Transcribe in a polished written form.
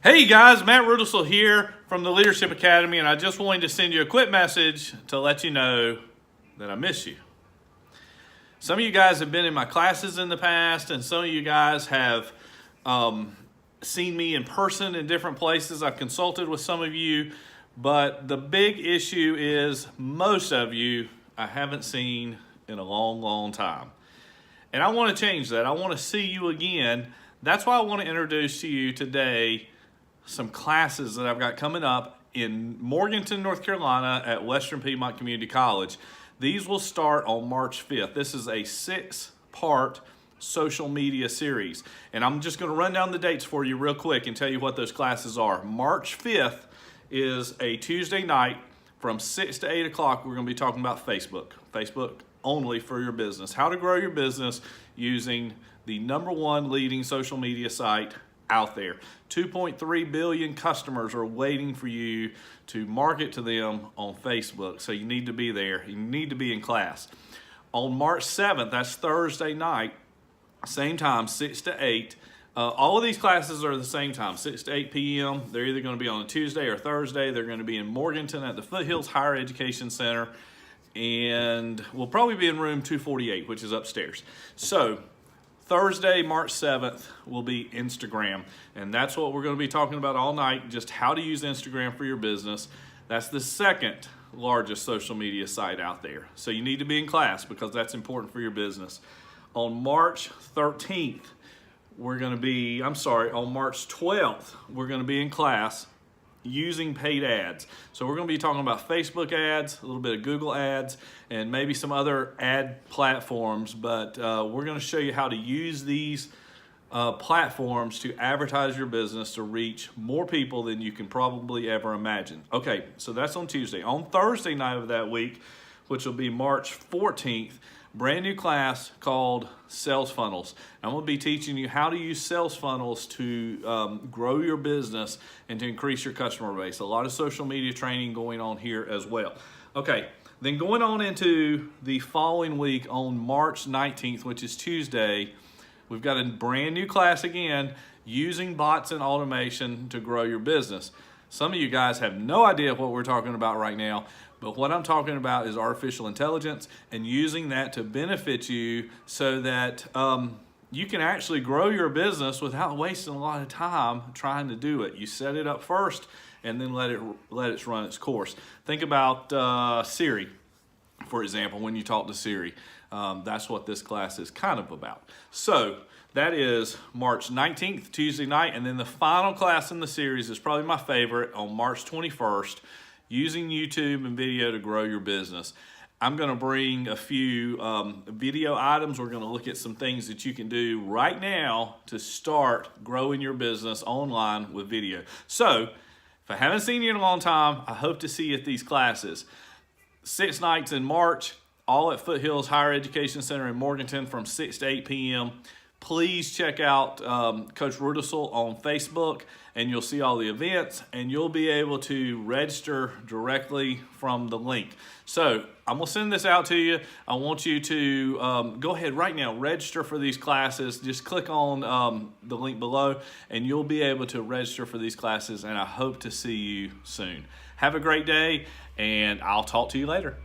Hey guys, Matt Rudelsel here from the Leadership Academy, and I just wanted to send you a quick message to let you know that I miss you. Some of you guys have been in my classes in the past, and some of you guys have seen me in person in different places. I've consulted with some of you, but the big issue is most of you I haven't seen in a long time. And I want to change that. I want to see you again. That's why I want to introduce to you today some classes that I've got coming up in Morganton, North Carolina at Western Piedmont Community College. These will start on March 5th. This is a 6-part social media series. And I'm just going to run down the dates for you real quick and tell you what those classes are. March 5th is a Tuesday night from 6 to 8 o'clock. We're going to be talking about Facebook. Facebook only for your business. How to grow your business using the #1 leading social media site out there. 2.3 billion customers are waiting for you to market to them on Facebook. So you need to be there. You need to be in class. On March 7th, that's Thursday night, same time, 6 to 8. All of these classes are the same time, 6 to 8 p.m. They're either going to be on a Tuesday or Thursday. They're going to be in Morganton at the Foothills Higher Education Center. And we'll probably be in room 248, which is upstairs. So Thursday, March 7th, will be Instagram. And that's what we're going to be talking about all night, just how to use Instagram for your business. That's the second largest social media site out there. So you need to be in class because that's important for your business. On March 13th, on March 12th, we're going to be in class using paid ads. So we're going to be talking about Facebook ads, a little bit of Google ads, and maybe some other ad platforms, but we're going to show you how to use these platforms to advertise your business to reach more people than you can probably ever imagine. Okay, so that's on Tuesday. On Thursday night of that week, which will be March 14th, brand new class called Sales Funnels. I'm going to be teaching you how to use sales funnels to grow your business and to increase your customer base. A lot of social media training going on here as well. Okay, then going on into the following week on March 19th, which is Tuesday, we've got a brand new class again, using bots and automation to grow your business. Some of you guys have no idea what we're talking about right now, but what I'm talking about is artificial intelligence and using that to benefit you so that you can actually grow your business without wasting a lot of time trying to do it. You set it up first and then let it run its course. Think about Siri, for example, when you talk to Siri. That's what this class is kind of about. So that is March 19th, Tuesday night, and then the final class in the series is probably my favorite on March 21st, using YouTube and video to grow your business. I'm going to bring a few video items. We're going to look at some things that you can do right now to start growing your business online with video. So if I haven't seen you in a long time, I hope to see you at these classes. 6 nights in March, all at Foothills Higher Education Center in Morganton from 6 to 8 p.m. Please check out Coach Rudelsel on Facebook, and you'll see all the events, and you'll be able to register directly from the link. So I'm going to send this out to you. I want you to go ahead right now, register for these classes. Just click on the link below, and you'll be able to register for these classes, and I hope to see you soon. Have a great day, and I'll talk to you later.